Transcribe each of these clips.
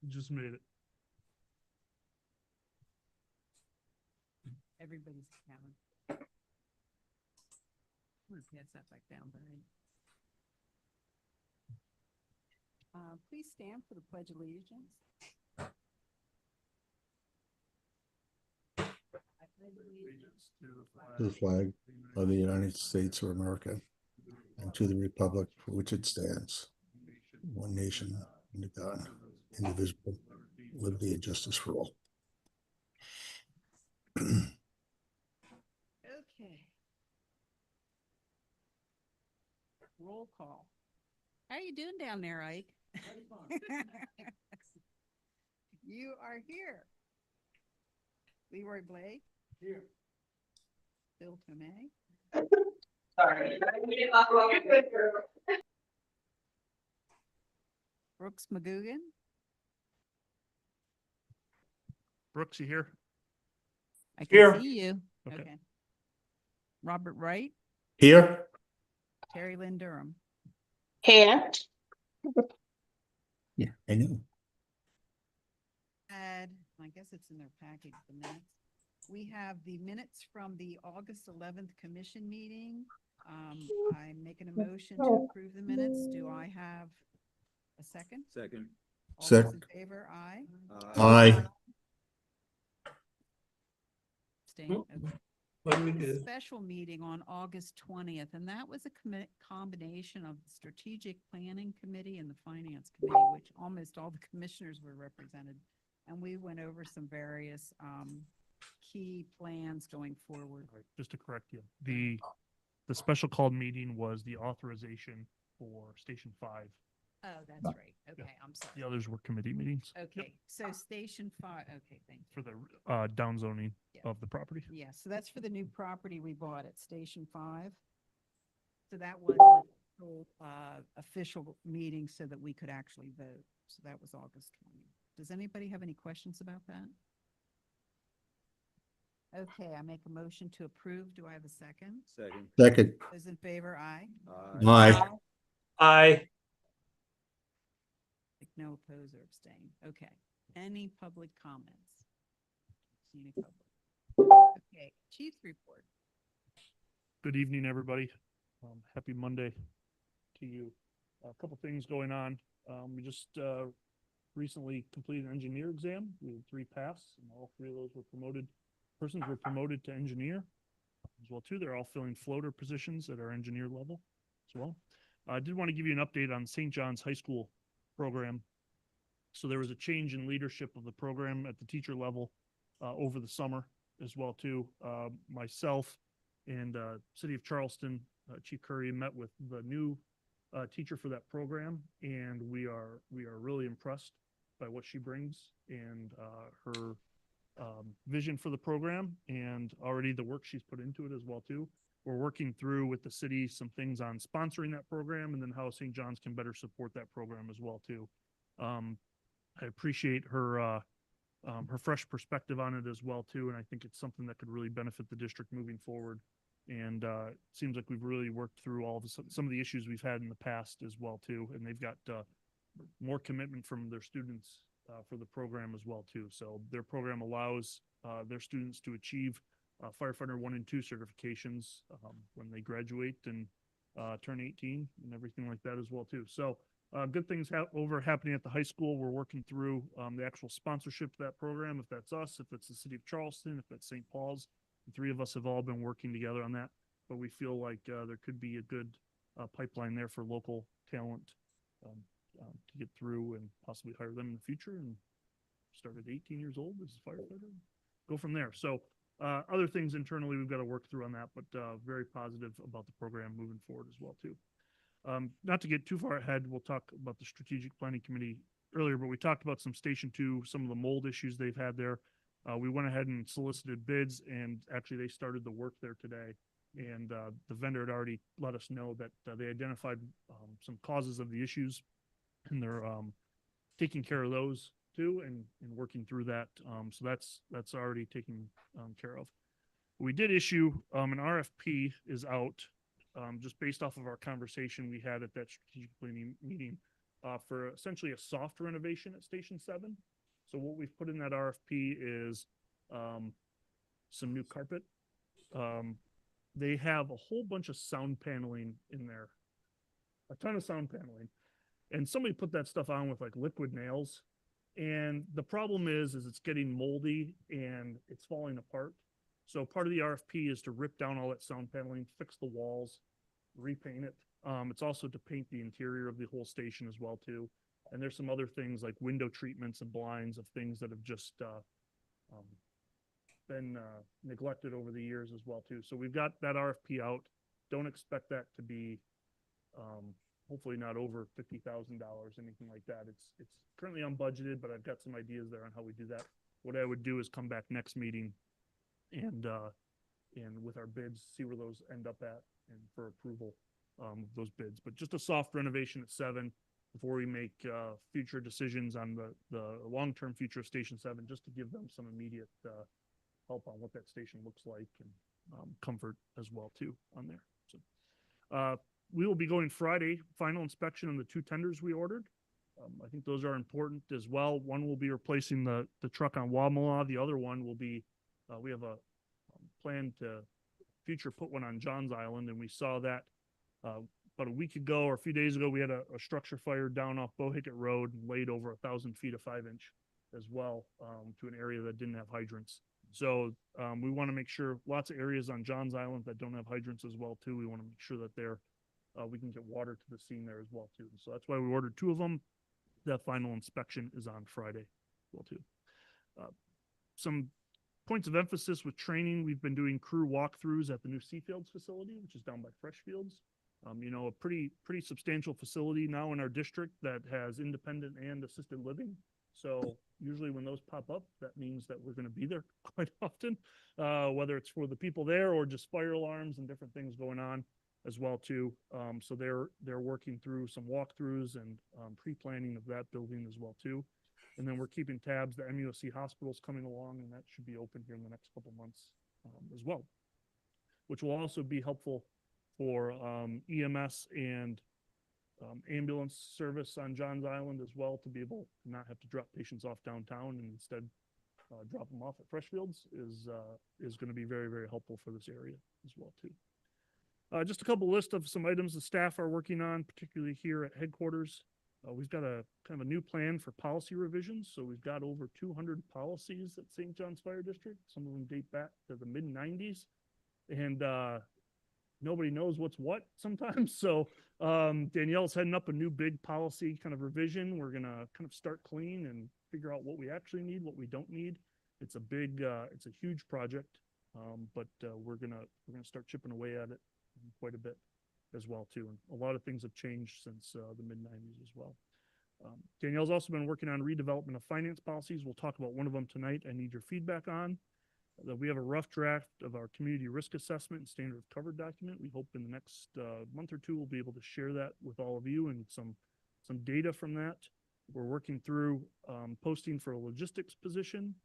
Just made it. Everybody's counting. I'm gonna pass that back down, Barry. Please stand for the Pledge of Allegiance. I pledge allegiance To the flag of the United States of America and to the republic for which it stands, one nation, under God, indivisible, liberty and justice for all. Okay. Roll call. How are you doing down there, Ike? You are here. Leroy Blake. Here. Bill Tomei. Sorry. Brooks McGugan. Brooks, you here? I can Here. see you. Okay. Okay. Robert Wright. Here. Terry Lynn Durham. Here. Yeah, I know. And I guess it's in their package, the minutes. We have the minutes from the August 11th commission meeting. I'm making a motion to approve the minutes. Do I have a second? Second. All those in Second. favor, aye. Aye. Abstain. Okay. What do we A do? special meeting on August 20th, and that was a combination of the Strategic Planning Committee and the Finance Committee, which almost all the commissioners were represented. And we went over some various key plans going forward. All right, just to correct you, the special called meeting was the authorization for Station 5. Oh, that's right. Okay, I'm The sorry. others were committee meetings. Yep, Okay, so Station 5, okay, thank you. for the downzoning Yeah. of the property. Yeah, so that's for the new property we bought at Station 5. So that was an official meeting so that we could actually vote. So that was August 20th. Does anybody have any questions about that? Okay, I make a motion to approve. Do I have a second? Second. Second. Those in favor, aye. Aye. Aye. Like no oppose or abstain. Okay. Any public comments? See any public? Okay, chief's report. Good evening, everybody. Happy Monday to you. A couple things going on. We just recently completed an engineer exam. We had 3 pass, and all 3 of those were promoted. Persons were promoted to engineer as well too. They're all filling floater positions at our engineer level as well. I did want to give you an update on St. John's High School program. So there was a change in leadership of the program at the teacher level over the summer as well too. Myself and City of Charleston, Chief Curry met with the new teacher for that program, and we are really impressed by what she brings and her vision for the program, and already the work she's put into it as well too. We're working through with the city some things on sponsoring that program, and then how St. John's can better support that program as well too. I appreciate her fresh perspective on it as well too, and I think it's something that could really benefit the district moving forward. And it seems like we've really worked through all of some of the issues we've had in the past as well too, and they've got more commitment from their students for the program as well too. So their program allows their students to achieve firefighter 1 and 2 certifications when they graduate and turn 18 and everything like that as well too. So good things happening at the high school. We're working through the actual sponsorship of that program. If that's us, if that's the city of Charleston, if that's St. Paul's, the 3 of us have all been working together on that. But we feel like there could be a good pipeline there for local talent to get through and possibly hire them in the future and start at 18 years old as a firefighter. Go from there. So other things internally we've got to work through on that, but very positive about the program moving forward as well too. Not to get too far ahead, we'll talk about the strategic planning committee earlier, but we talked about some Station 2, some of the mold issues they've had there. We went ahead and solicited bids, and actually they started the work there today. And the vendor had already let us know that they identified some causes of the issues, and they're taking care of those too, and working through that. So that's already taken care of. We did issue an RFP is out, just based off of our conversation we had at that strategic planning meeting. for essentially a soft renovation at Station 7. So what we've put in that RFP is some new carpet. They have a whole bunch of sound paneling in there, a ton of sound paneling. And somebody put that stuff on with like liquid nails. And the problem is it's getting moldy and it's falling apart. So part of the RFP is to rip down all that sound paneling, fix the walls, repaint it. It's also to paint the interior of the whole station as well too. And there's some other things like window treatments and blinds of things that have just been neglected over the years as well too. So we've got that RFP out. Don't expect that to be hopefully not over $50,000, anything like that. It's currently unbudgeted, but I've got some ideas there on how we do that. What I would do is come back next meeting and with our bids, see where those end up at and for approval of those bids. But just a soft renovation at 7 before we make future decisions on the long-term future of Station 7, just to give them some immediate help on what that station looks like and comfort as well too on there. So we will be going Friday, final inspection on the 2 tenders we ordered. I think those are important as well. One will be replacing the truck on Wamala. The other one will be, we have a plan to future put one on Johns Island, and we saw that about a week ago or a few days ago. We had a structure fire down off Bohicket Road and laid over 1,000 feet of 5-inch as well to an area that didn't have hydrants. So we want to make sure lots of areas on Johns Island that don't have hydrants as well too. We want to make sure that they're we can get water to the scene there as well too. So that's why we ordered 2 of them. That final inspection is on Friday as well too. Some points of emphasis with training. We've been doing crew walkthroughs at the new Seafields facility, which is down by Freshfields. You know, a pretty substantial facility now in our district that has independent and assisted living. So usually when those pop up, that means that we're going to be there quite often, whether it's for the people there or just fire alarms and different things going on as well too. So they're working through some walkthroughs and pre-planning of that building as well too. And then we're keeping tabs. The MUSC hospital's coming along, and that should be open here in the next couple months as well, which will also be helpful for EMS and ambulance service on Johns Island as well, to be able to not have to drop patients off downtown and instead drop them off at Freshfields is going to be very, very helpful for this area as well too. Just a couple lists of some items the staff are working on, particularly here at headquarters. We've got a kind of a new plan for policy revisions. So we've got over 200 policies at St. John's Fire District. Some of them date back to the mid-90s. And nobody knows what's what sometimes. So Danielle's heading up a new big policy kind of revision. We're going to kind of start clean and figure out what we actually need, what we don't need. It's a big, it's a huge project, but we're gonna start chipping away at it quite a bit as well too. And a lot of things have changed since the mid-90s as well. Danielle's also been working on redevelopment of finance policies. We'll talk about one of them tonight. I need your feedback on that. We have a rough draft of our community risk assessment and standard of cover document. We hope in the next month or 2 we'll be able to share that with all of you and some data from that. We're working through posting for a logistics position.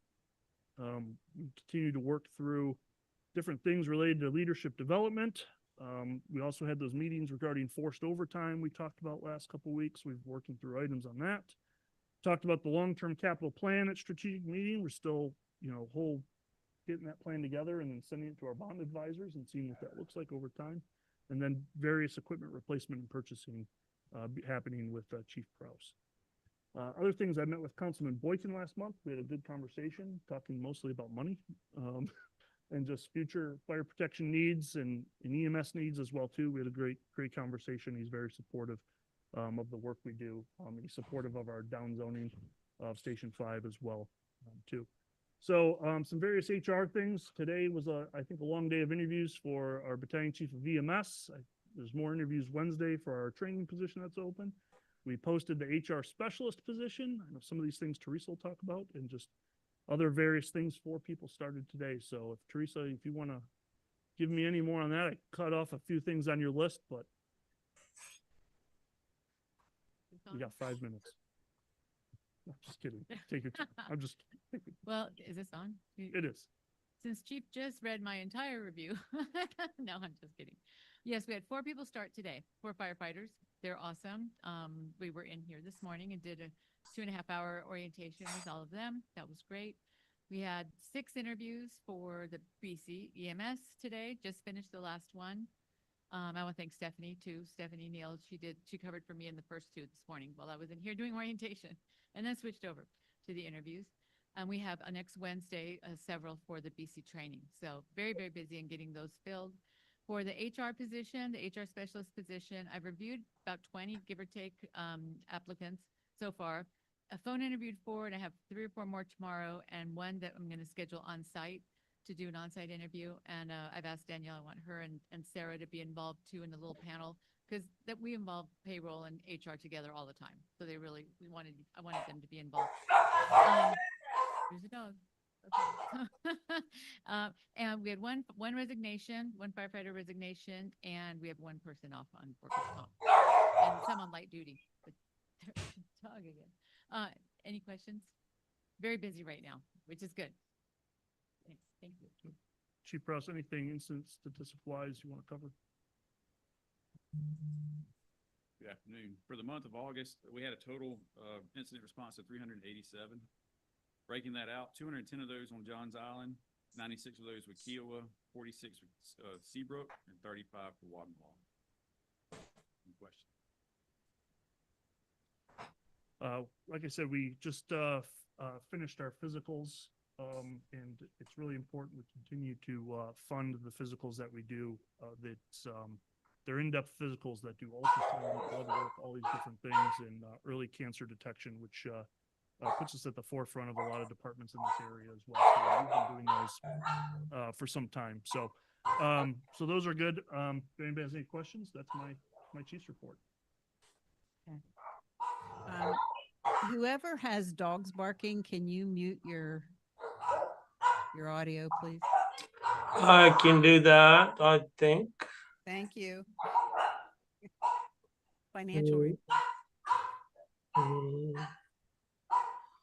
We continue to work through different things related to leadership development. We also had those meetings regarding forced overtime we talked about last couple of weeks. We've been working through items on that. Talked about the long-term capital plan at strategic meeting. We're still, getting that plan together and then sending it to our bond advisors and seeing what that looks like over time. And then various equipment replacement and purchasing happening with Chief Prowse. Other things, I met with Councilman Boykin last month. We had a good conversation talking mostly about money and just future fire protection needs and EMS needs as well too. We had a great conversation. He's very supportive of the work we do. He's supportive of our down zoning of Station 5 as well too. So some various HR things. Today was I think a long day of interviews for our battalion chief of EMS. There's more interviews Wednesday for our training position that's open. We posted the HR specialist position. I know some of these things Teresa will talk about, and just other various things 4 people started today. So if Teresa, if you want to give me any more on that, I cut off a few things on your list, but you got 5 minutes. I'm just kidding. Take your time. I'm just kidding. Well, is this on? It is. Since Chief just read my entire review. No, I'm just kidding. Yes, we had 4 people start today, 4 firefighters. They're awesome. We were in here this morning and did a 2.5 hour orientation with all of them. That was great. We had 6 interviews for the BC EMS today, just finished the last one. I want to thank Stephanie too. Stephanie Neal, she covered for me in the first 2 this morning while I was in here doing orientation and then switched over to the interviews. And we have next Wednesday, several for the BC training. So very, very busy in getting those filled. For the HR position, the HR specialist position, I've reviewed about 20, give or take, applicants so far. A phone interviewed 4, and I have 3 or 4 more tomorrow, and one that I'm going to schedule on site to do an on-site interview. And I've asked Danielle, I want her and Sarah to be involved too in the little panel, because that we involve payroll and HR together all the time. So I wanted them to be involved. There's a dog. Okay. And we had one resignation, one firefighter resignation, and we have 1 person off on workers' comp and some on light duty. But dog again. Any questions? Very busy right now, which is good. Thanks. Thank you. Chief Prowse, anything incident statistic wise you want to cover? Good afternoon. For the month of August, we had a total incident response of 387. Breaking that out, 210 of those on Johns Island, 96 of those with Kiowa, 46 with Seabrook, and 35 for Wadenball. Any questions? Like I said, we just finished our physicals, and it's really important we continue to fund the physicals that we do. They're in-depth physicals that do ultrasound, blood work, all these different things, and early cancer detection, which puts us at the forefront of a lot of departments in this area as well. So we've been doing those for some time. So those are good. If anybody has any questions, that's my chief's report. Whoever has dogs barking, can you mute your audio, please? I can do that, I think. Thank you. Financial Mm. report. Mm.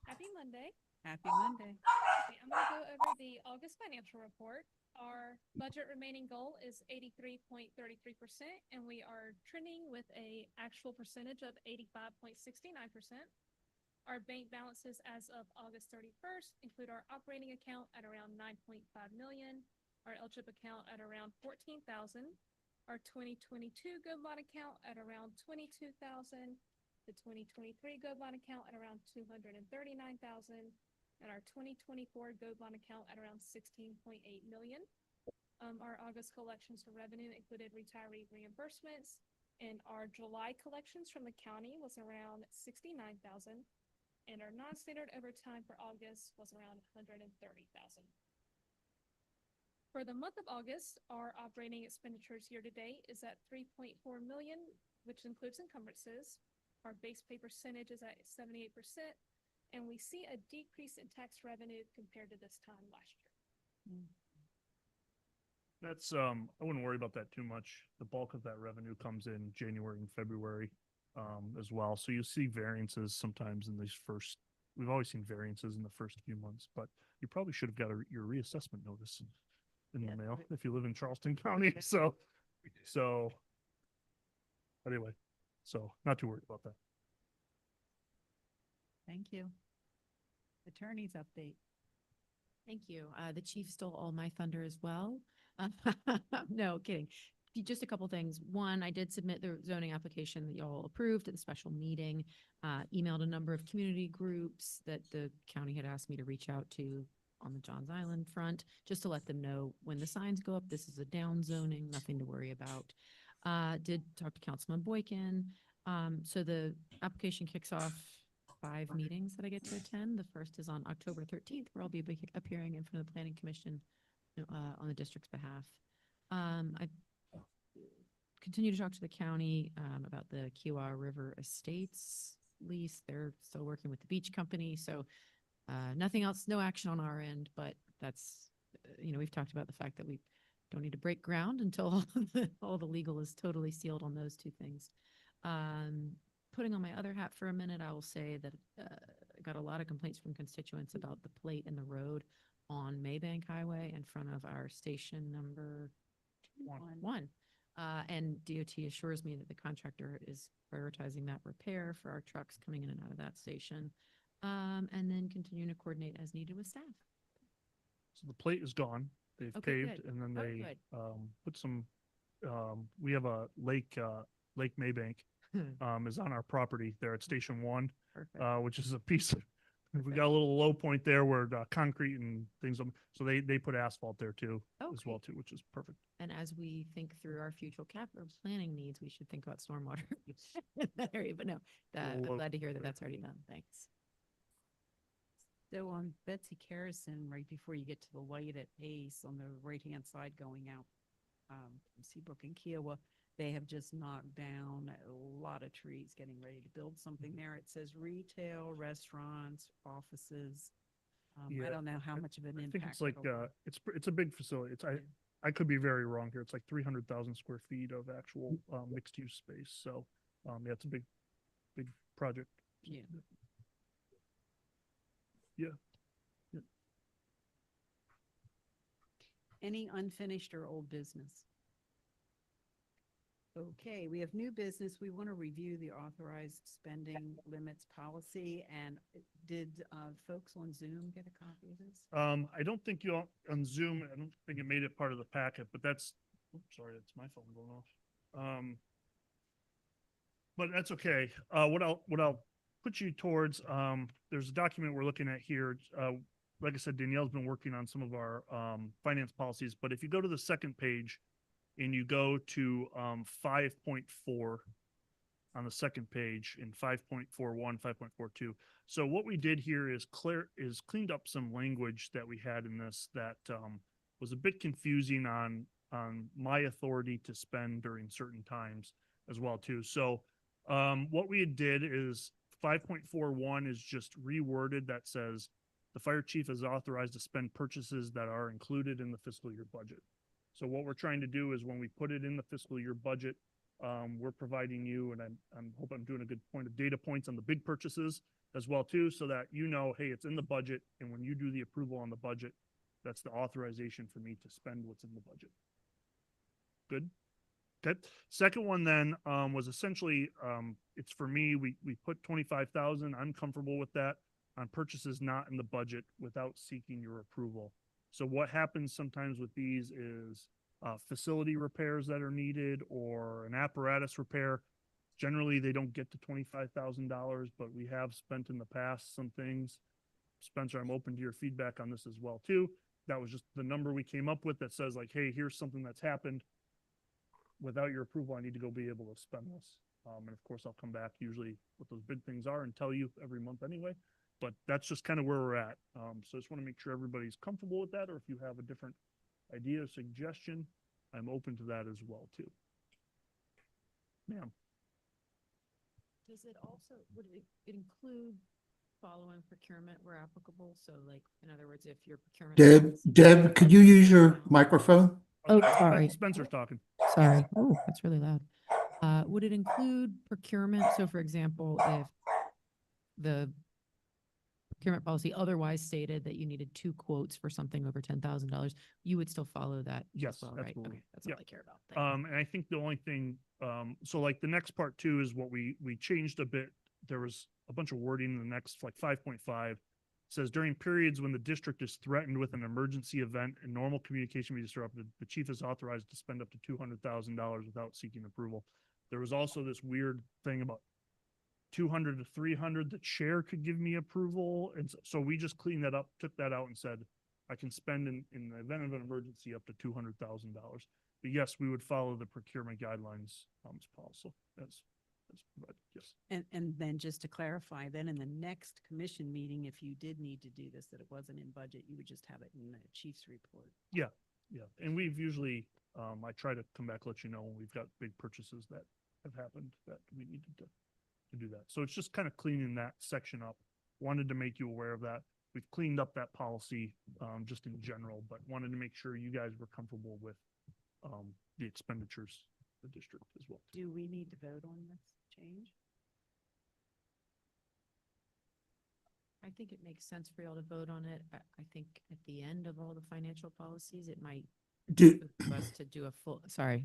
Happy Monday. Happy Monday. Okay, I'm going to go over the August financial report. Our budget remaining goal is 83.33%, and we are trending with a actual percentage of 85.69%. Our bank balances as of August 31st include our operating account at around 9.5 million, our LCHIP account at around 14,000, our 2022 Good Bond account at around 22,000, the 2023 Good Bond account at around 239,000, and our 2024 Good Bond account at around 16.8 million. Our August collections for revenue included retiree reimbursements, and our July collections from the county was around 69,000, and our non-standard overtime for August was around 130,000. For the month of August, our operating expenditures year to date is at 3.4 million, which includes encumbrances. Our base pay percentage is at 78%, and we see a decrease in tax revenue compared to this time last year. That's I wouldn't worry about that too much. The bulk of that revenue comes in January and February as well. So you see variances sometimes in these we've always seen variances in the first few months, but you probably should have got your reassessment notice in the mail if you live in Charleston County. So anyway, so not too worried about that. Thank you. Attorney's update. Thank you. The chief stole all my thunder as well. No, kidding. Just a couple things. One, I did submit the zoning application that y'all approved at the special meeting, emailed a number of community groups that the county had asked me to reach out to on the Johns Island front, just to let them know when the signs go up, this is a down zoning, nothing to worry about. Did talk to Councilman Boykin. So the application kicks off 5 meetings that I get to attend. The first is on October 13th, where I'll be appearing in front of the Planning Commission on the district's behalf. I continue to talk to the county about the Kiowa River Estates lease. They're still working with the beach company, so nothing else, no action on our end, but that's, we've talked about the fact that we don't need to break ground until all the legal is totally sealed on those 2 things. Putting on my other hat for a minute, I will say that I got a lot of complaints from constituents about the plate in the road on Maybank Highway in front of our station number 1. And DOT assures me that the contractor is prioritizing that repair for our trucks coming in and out of that station. And then continuing to coordinate as needed with staff. So the plate is gone. They've Okay, paved good. and then Oh, they, good. put some, we have a lake, Lake Maybank, is on our property there at Station One, Perfect. which is a piece of, we Perfect. got a little low point there where concrete and things, so they put asphalt there too, Oh, as well great. too, which is perfect. And as we think through our future capital planning needs, we should think about stormwater in that area. But no, I'm Well, glad to hear that that's already done. Thanks. So on Betsy Carrison, right before you get to the light at Ace on the right-hand side going out from Seabrook and Kiowa, they have just knocked down a lot of trees, getting ready to build something there. It says retail, restaurants, offices. Yeah, I don't know how much of an I think impact. it's like, it'll be. it's a big facility. I could be very wrong here. It's like 300,000 square feet of actual, mixed use space. So, yeah, it's a big project. Yeah. Yeah. Any unfinished or old business? Okay, we have new business. We want to review the authorized spending limits policy. And did folks on Zoom get a copy of this? I don't think you on Zoom, I don't think it made it part of the packet, but that's, oops, sorry, that's my phone going off. But that's okay. What I'll put you towards, there's a document we're looking at here. Like I said, Danielle's been working on some of our, finance policies, but if you go to the second page and you go to, 5.4 on the second page in 5.41, 5.42. So what we did here is cleaned up some language that we had in this that, was a bit confusing on my authority to spend during certain times as well too. So, what we did is 5.41 is just reworded that says the fire chief is authorized to spend purchases that are included in the fiscal year budget. So what we're trying to do is when we put it in the fiscal year budget, we're providing you, and I'm hope I'm doing a good point of data points on the big purchases as well too, so that you know, hey, it's in the budget, and when you do the approval on the budget, that's the authorization for me to spend what's in the budget. Good. Okay. Second one then, was essentially, it's for me, we put 25,000. I'm comfortable with that on purchases not in the budget without seeking your approval. So what happens sometimes with these is, facility repairs that are needed or an apparatus repair. Generally, they don't get to $25,000, but we have spent in the past some things. Spencer, I'm open to your feedback on this as well too. That was just the number we came up with that says like, hey, here's something that's happened. Without your approval, I need to go be able to spend this. And of course, I'll come back usually what those big things are and tell you every month anyway. But that's just kind of where we're at. So I just want to make sure everybody's comfortable with that, or if you have a different idea, suggestion, I'm open to that as well too. Ma'am. Does it also, would it include following procurement where applicable? So like, in other words, if your procurement. Deb, could you use your microphone? Oh, sorry. Spencer's talking. Sorry. Oh, that's really loud. Would it include procurement? So for example, if the procurement policy otherwise stated that you needed 2 quotes for something over $10,000, you would still follow that Yes, as well, right? absolutely. Okay, that's Yeah. all I care about. Thank you. And I think the only thing, so like the next part too is what we changed a bit. There was a bunch of wording in the next, like 5.5 says during periods when the district is threatened with an emergency event and normal communication be disrupted, the chief is authorized to spend up to $200,000 without seeking approval. There was also this weird thing about 200 to 300 that chair could give me approval. And so we just cleaned that up, took that out and said, I can spend in the event of an emergency up to $200,000. But yes, we would follow the procurement guidelines, also but yes. And then just to clarify, then in the next commission meeting, if you did need to do this, that it wasn't in budget, you would just have it in the chief's report. Yeah. And we've usually, I try to come back, let you know when we've got big purchases that have happened that we needed to do that. So it's just kind of cleaning that section up. Wanted to make you aware of that. We've cleaned up that policy, just in general, but wanted to make sure you guys were comfortable with, the expenditures of the district as well. Do we need to vote on this change? I think it makes sense for y'all to vote on it. I think at the end of all the financial policies, it might Do, For us to do a full, sorry.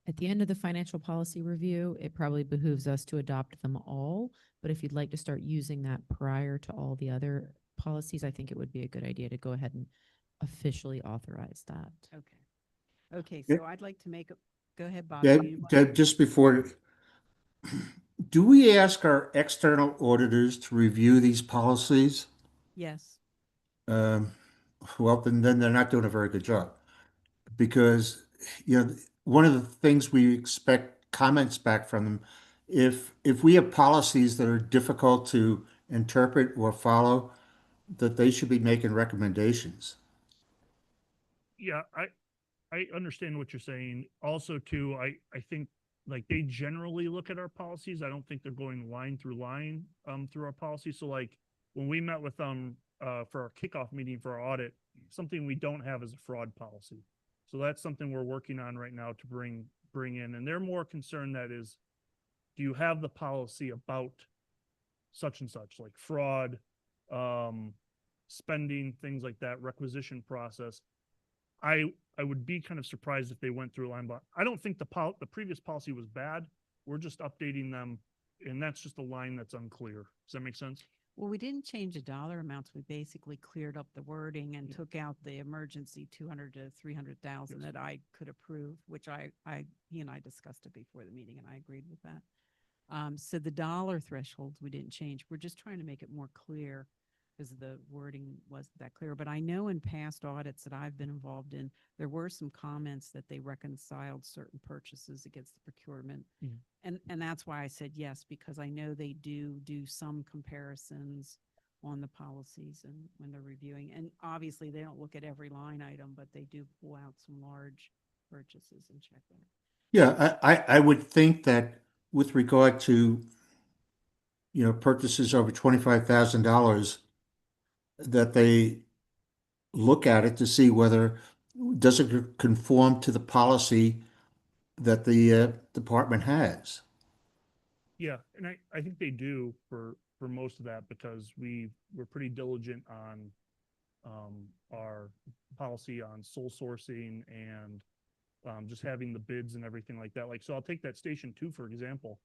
At the end of the financial policy review, it probably behooves us to adopt them all. But if you'd like to start using that prior to all the other policies, I think it would be a good idea to go ahead and officially authorize that. Okay. Okay, Yeah. so I'd like to make, go ahead, Bob. Deb, do you want- Deb, just before, do we ask our external auditors to review these policies? Yes. Um, well, then they're not doing a very good job. Because, one of the things we expect comments back from them, if we have policies that are difficult to interpret or follow, that they should be making recommendations. Yeah, I understand what you're saying. Also, too, I think like they generally look at our policies. I don't think they're going line through line through our policies. So like when we met with them for our kickoff meeting for our audit, something we don't have is a fraud policy. So that's something we're working on right now to bring in. And they're more concerned that is, do you have the policy about such and such, like fraud, spending, things like that, requisition process. I would be kind of surprised if they went through a line, but I don't think the previous policy was bad. We're just updating them, and that's just a line that's unclear. Does that make sense? Well, we didn't change the dollar amounts. We basically cleared up the wording and took out the emergency 200 to 300,000 Yes. that I could approve, which he and I discussed it before the meeting and I agreed with that. So the dollar thresholds, we didn't change. We're just trying to make it more clear because the wording wasn't that clear. But I know in past audits that I've been involved in, there were some comments that they reconciled certain purchases against the procurement. Mhm. And that's why I said yes, because I know they do some comparisons on the policies and when they're reviewing. And obviously they don't look at every line item, but they do pull out some large purchases and check that. Yeah, I would think that with regard to, purchases over $25,000, that they look at it to see whether, does it conform to the policy that the department has. Yeah, and I think they do for most of that because we're pretty diligent on our policy on sole sourcing and just having the bids and everything like that. Like, so I'll take that Station 2, for example.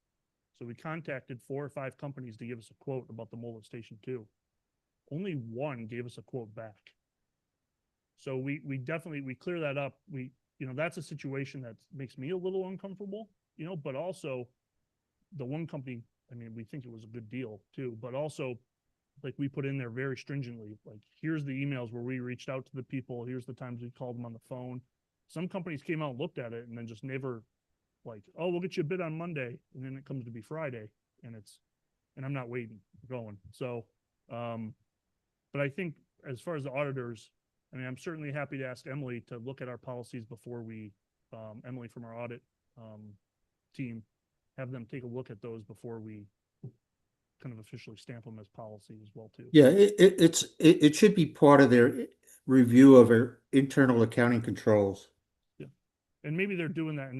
So we contacted 4 or 5 companies to give us a quote about the mole at Station 2. Only one gave us a quote back. So we definitely, we clear that up. That's a situation that makes me a little uncomfortable, but also the one company, I mean, we think it was a good deal too, but also like we put in there very stringently, like, here's the emails where we reached out to the people. Here's the times we called them on the phone. Some companies came out and looked at it and then just never like, oh, we'll get you a bid on Monday. And then it comes to be Friday and I'm not waiting, going. So, but I think as far as the auditors, I mean, I'm certainly happy to ask Emily to look at our policies before Emily from our audit, team, have them take a look at those before we kind of officially stamp them as policy as well too. Yeah, it should be part of their review of our internal accounting controls. Yeah. And maybe they're doing that and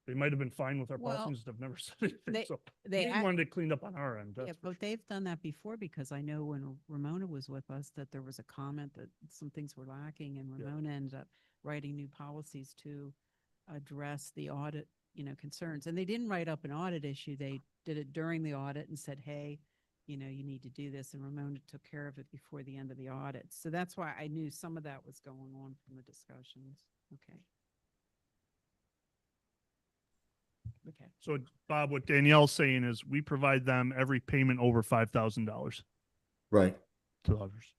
they might have been fine with our Well, policies, they've never said anything. they- So they they act- wanted it cleaned up on our end. Yeah, That's for but they've done that before because I know when Ramona was with us that there was a comment that some things were lacking and Yeah. Ramona ended up writing new policies to address the audit, concerns. And they didn't write up an audit issue. They did it during the audit and said, hey, you need to do this. And Ramona took care of it before the end of the audit. So that's why I knew some of that was going on from the discussions. Okay. Okay. So Bob, what Danielle's saying is we provide them every payment over $5,000 Right. to others.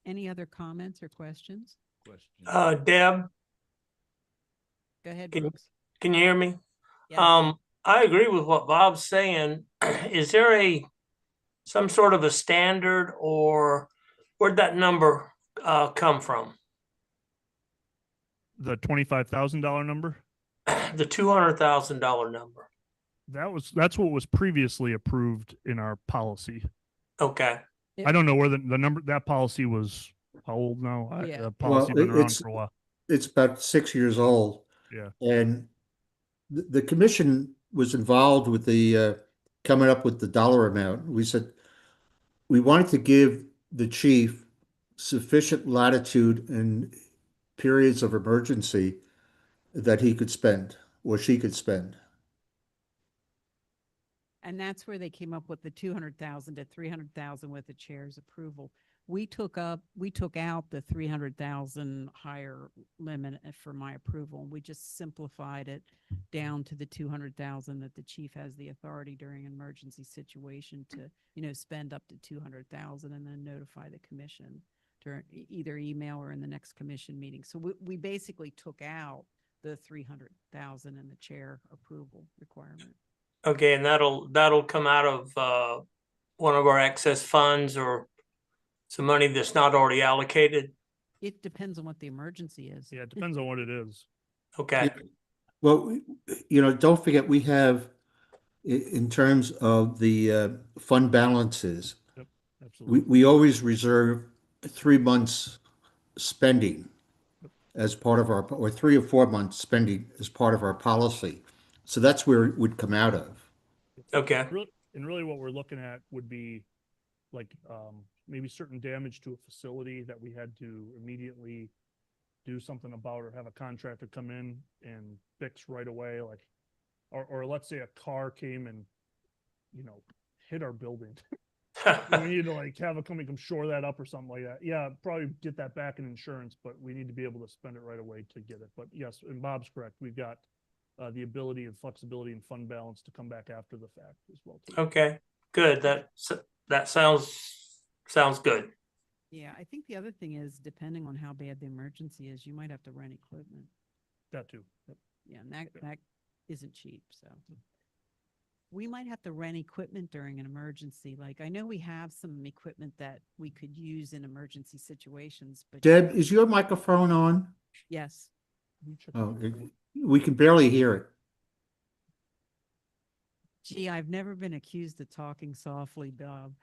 Any other comments or questions? Deb, Go ahead, Can- Brooks. can you hear me? Yes. I agree with what Bob's saying. Is there some sort of a standard, or where'd that number come from? The $25,000 number, The $200,000 number. that's what was previously approved in our policy. Okay. I don't know where the number, that policy was how old now? Yeah. The policy Well, been around it's- for a while. It's about 6 years old. Yeah. And the commission was involved with the coming up with the dollar amount. We said we wanted to give the chief sufficient latitude in periods of emergency that he could spend or she could spend. And that's where they came up with the 200,000 to 300,000 with the chair's approval. We took out the 300,000 higher limit for my approval. And we just simplified it down to the 200,000 that the chief has the authority during an emergency situation to, spend up to 200,000 and then notify the commission during either email or in the next commission meeting. So we basically took out the 300,000 in the chair approval requirement. Okay, and that'll come out of one of our excess funds or some money that's not already allocated? It depends on what the emergency is. Yeah, it depends on what it is. Okay, Well, don't forget, we have, in terms of the fund balances, Absolutely. we always reserve 3 months spending as part of our, or 3 or 4 months spending as part of our policy. So that's where it would come out of. okay, And really what we're looking at would be like, maybe certain damage to a facility that we had to immediately do something about or have a contractor come in and fix right away, like, or let's say a car came and, hit our building. We need to like have a company come shore that up or something like that. Yeah, probably get that back in insurance, but we need to be able to spend it right away to get it. But yes, and Bob's correct. We've got the ability and flexibility and fund balance to come back after the fact as well, too. okay, good. That sounds good. Yeah, I think the other thing is, depending on how bad the emergency is, you might have to rent equipment. That too. Yep. Yeah, and that isn't cheap, so. We might have to rent equipment during an emergency. Like, I know we have some equipment that we could use in emergency situations, but. Deb, is your microphone on? Yes. Oh, we can barely hear it. Gee, I've never been accused of talking softly, Bob.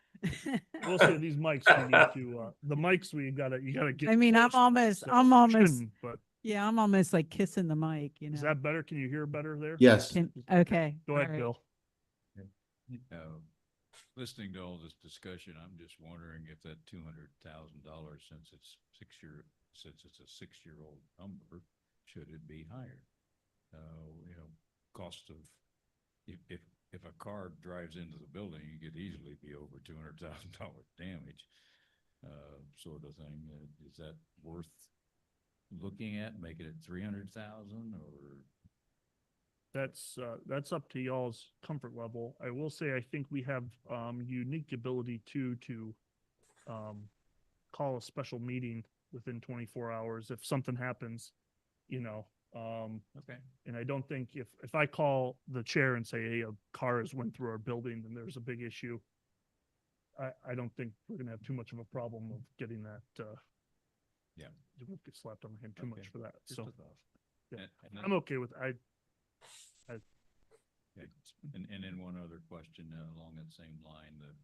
We'll say these mics, we need to, the mics, you gotta get. I mean, I'm close to almost, shouldn't, But yeah, I'm almost like kissing the mic, is that better? Can you hear better there? Yes. Okay. Go all ahead, right. Bill. Listening to all this discussion, I'm just wondering if that $200,000, since it's a 6-year-old number, should it be higher? Cost of, if a car drives into the building, you could easily be over $200,000 damage, sort of thing. Is that worth looking at, making it 300,000 or? That's up to y'all's comfort level. I will say, I think we have, unique ability to, call a special meeting within 24 hours if something happens, Okay. and I don't think if I call the chair and say, hey, a car has went through our building and there's a big issue, I don't think we're gonna have too much of a problem of getting that, Yeah. you won't get slapped on the hand too much Okay. for that. Just So a thought. yeah, And I'm okay with, Okay. And then one other question along that same line, that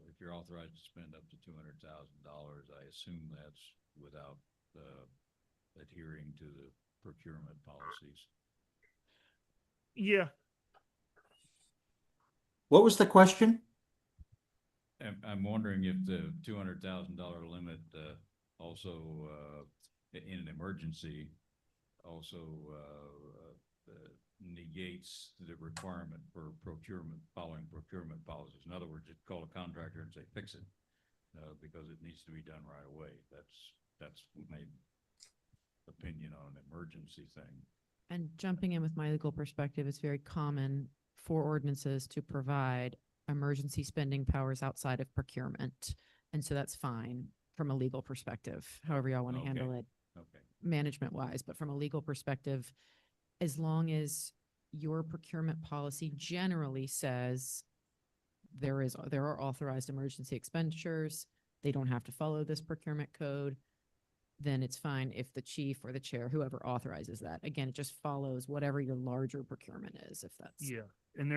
if you're authorized to spend up to $200,000, I assume that's without adhering to the procurement policies. yeah, What was the question? I'm wondering if the $200,000 limit also in an emergency also negates the requirement for procurement, following procurement policies. In other words, you call a contractor and say, fix it, because it needs to be done right away. That's my opinion on an emergency thing. And jumping in with my legal perspective, it's very common for ordinances to provide emergency spending powers outside of procurement. And so that's fine from a legal perspective, however y'all want to handle it management wise. But from a legal perspective, as long as your procurement policy generally says there are authorized emergency expenditures, they don't have to follow this procurement code, then it's fine if the chief or the chair, whoever authorizes that. Again, it just follows whatever your larger procurement is, if that's. yeah. And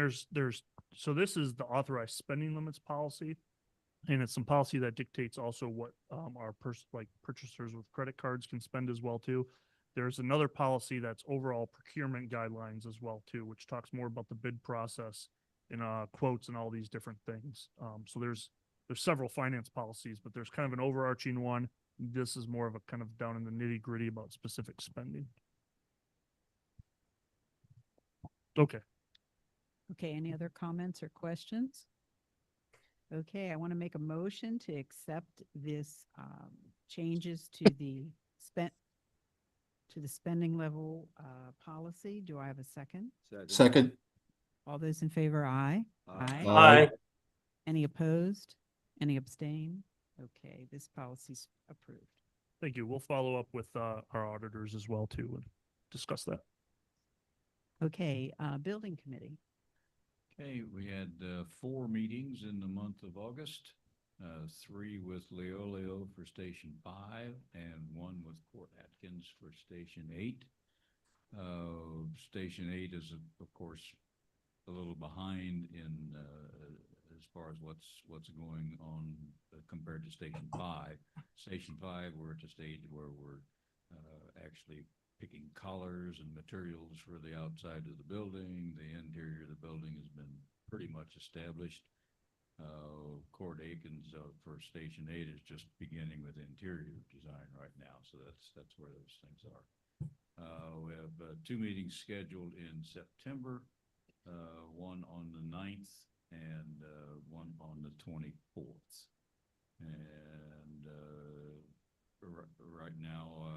so this is the authorized spending limits policy. And it's some policy that dictates also what, our purchasers with credit cards can spend as well too. There's another policy that's overall procurement guidelines as well too, which talks more about the bid process and, quotes and all these different things. So there's several finance policies, but there's kind of an overarching one. This is more of a kind of down in the nitty gritty about specific spending. Okay, Okay, any other comments or questions? Okay, I want to make a motion to accept this changes to the spending level policy. Do I have a second? Second. All those in favor, aye. Aye. Any opposed? Any abstain? Okay, this policy's approved. thank you. We'll follow up with our auditors as well too and discuss that. Okay, building committee. Okay, we had 4 meetings in the month of August. 3 with Leo for Station 5 and 1 with Court Atkins for Station 8. Station 8 is, of course, a little behind in as far as what's going on compared to Station 5. Station 5, we're at a stage where we're actually picking colors and materials for the outside of the building. The interior of the building has been pretty much established. Court Aikens for Station 8 is just beginning with interior design right now, so that's where those things are. We have 2 meetings scheduled in September, one on the 9th and one on the 24th. And right now,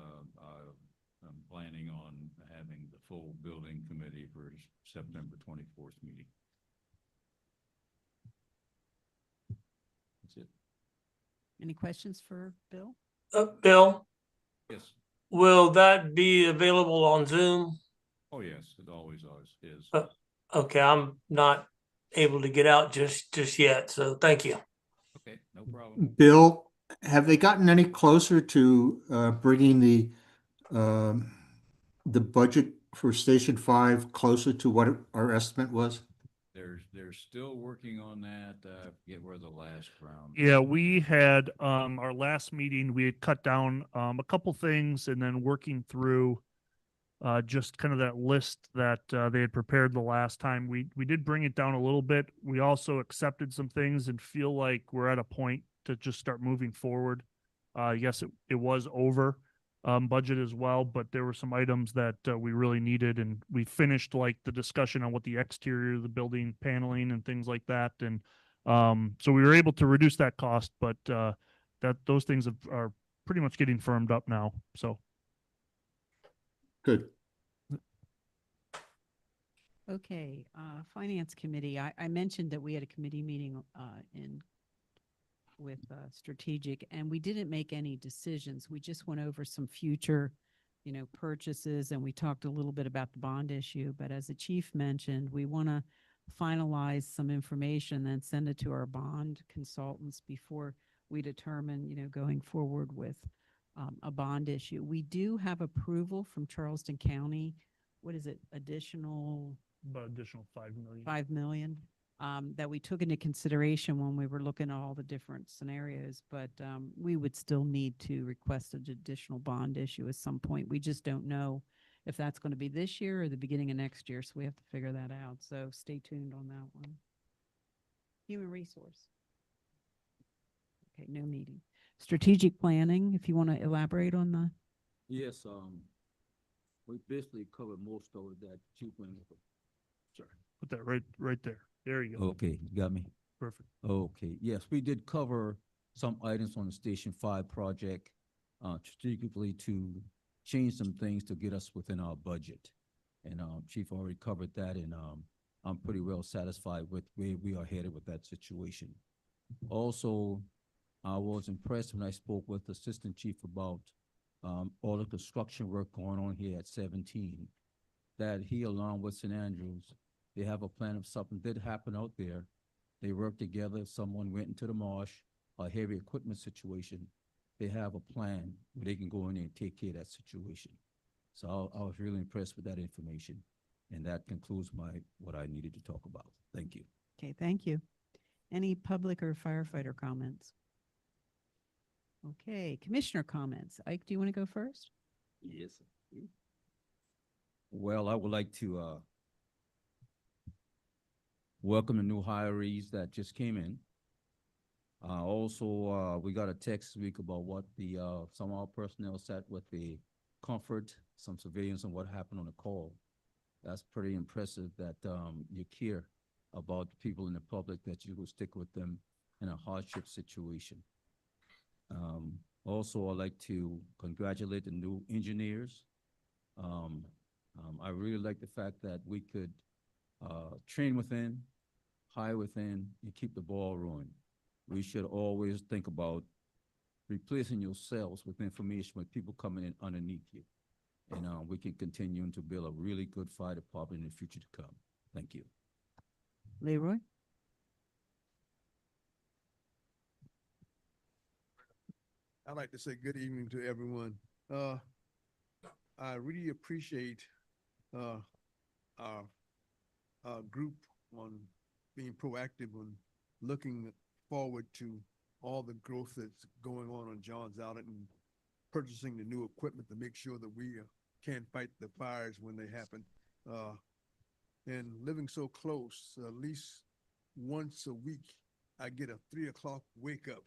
I'm planning on having the full building committee for September 24th meeting. That's it. Any questions for Bill? Bill, Yes. will that be available on Zoom? Oh, yes, it always is. Okay, I'm not able to get out just yet, so thank you. Okay, no problem. Bill, have they gotten any closer to bringing the budget for Station 5 closer to what our estimate was? They're still working on that. I forget where the last round. Yeah, we had our last meeting, we had cut down a couple things and then working through just kind of that list that they had prepared the last time. We did bring it down a little bit. We also accepted some things and feel like we're at a point to just start moving forward. Yes, it was over budget as well, but there were some items that we really needed, and we finished like the discussion on what the exterior of the building paneling and things like that. And so we were able to reduce that cost, but those things are pretty much getting firmed up now. So. Good. Okay, Finance Committee, I mentioned that we had a committee meeting with strategic, and we didn't make any decisions. We just went over some future, purchases, and we talked a little bit about the bond issue. But as the chief mentioned, we want to finalize some information, then send it to our bond consultants before we determine, going forward with a bond issue. We do have approval from Charleston County. What is it? Additional $5 million. 5 million that we took into consideration when we were looking at all the different scenarios, but we would still need to request an additional bond issue at some point. We just don't know if that's going to be this year or the beginning of next year, so we have to figure that out. So stay tuned on that one. Human resource. Okay, no meeting. Strategic planning, if you want to elaborate on the. Yes, we basically covered most of that. Chief went over. Sorry, put that right there. There you go. Okay, you got me. Perfect. Okay, yes, we did cover some items on the Station 5 project, strategically to change some things to get us within our budget. And Chief already covered that, and I'm pretty well satisfied with where we are headed with that situation. Also, I was impressed when I spoke with Assistant Chief about all the construction work going on here at 17, that he, along with St. Andrews, they have a plan of something did happen out there. They worked together. Someone went into the marsh, a heavy equipment situation. They have a plan where they can go in there and take care of that situation. So I was really impressed with that information. And that concludes what I needed to talk about. Thank you. Okay, thank you. Any public or firefighter comments? Okay, commissioner comments. Ike, do you want to go first? Yes. Well, I would like to welcome the new hirees that just came in. Also, we got a text this week about what the, some of our personnel said with the comfort, some surveillance on what happened on the call. That's pretty impressive that, you care about the people in the public, that you will stick with them in a hardship situation. Also, I'd like to congratulate the new engineers. I really like the fact that we could, train within, hire within, and keep the ball rolling. We should always think about replacing yourselves with information with people coming in underneath you. And we can continue to build a really good fire department in the future to come. Thank you. Leroy? I'd like to say good evening to everyone. I really appreciate our group on being proactive on looking forward to all the growth that's going on Johns Island and purchasing the new equipment to make sure that we can fight the fires when they happen. And living so close, at least once a week, I get a 3 o'clock wake up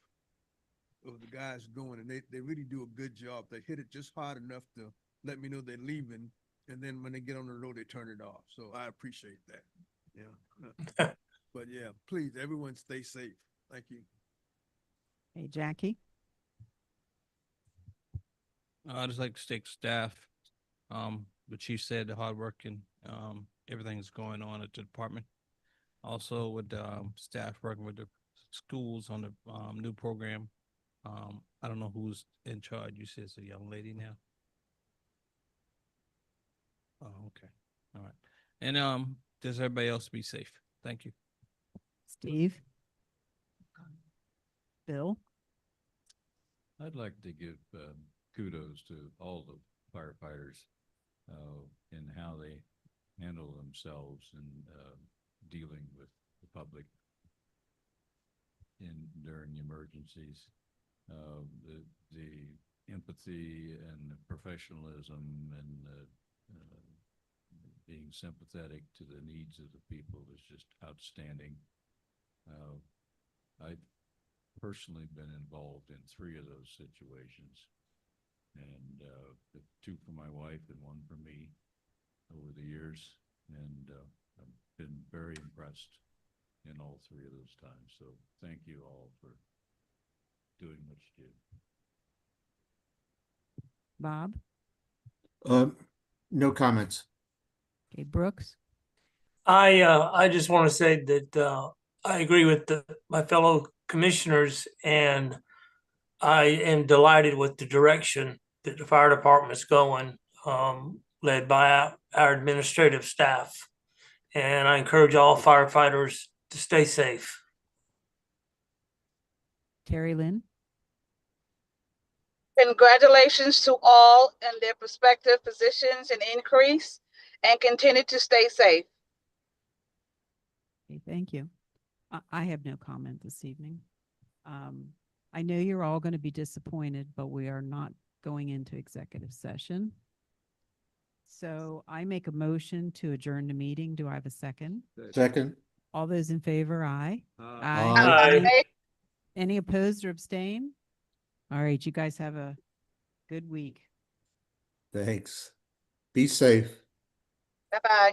of the guys going, and they really do a good job. They hit it just hard enough to let me know they're leaving, and then when they get on the road, they turn it off. So I appreciate that. Yeah. But yeah, please, everyone stay safe. Thank you. Hey, Jackie? I'd just like to thank staff. The chief said the hard work and everything that's going on at the department. Also with staff working with the schools on the new program. I don't know who's in charge. You said it's a young lady now. Oh, okay. All right. And does everybody else be safe? Thank you. Steve? Bill? I'd like to give kudos to all the firefighters in how they handle themselves and dealing with the public during emergencies. The empathy and the professionalism and being sympathetic to the needs of the people is just outstanding. I've personally been involved in 3 of those situations, and 2 for my wife and 1 for me over the years, and I've been very impressed in all 3 of those times. So thank you all for doing what you did. Bob? No comments. Okay, Brooks? I just want to say that I agree with my fellow commissioners, and I am delighted with the direction that the fire department's going, led by our administrative staff. And I encourage all firefighters to stay safe. Terry Lynn? Congratulations to all in their prospective positions and increase, and continue to stay safe. Okay, thank you. I have no comment this evening. I know you're all going to be disappointed, but we are not going into executive session. So I make a motion to adjourn the meeting. Do I have a second? Second. All those in favor, aye. Aye. Any opposed or abstain? All right, you guys have a good week. Thanks. Be safe. Bye-bye.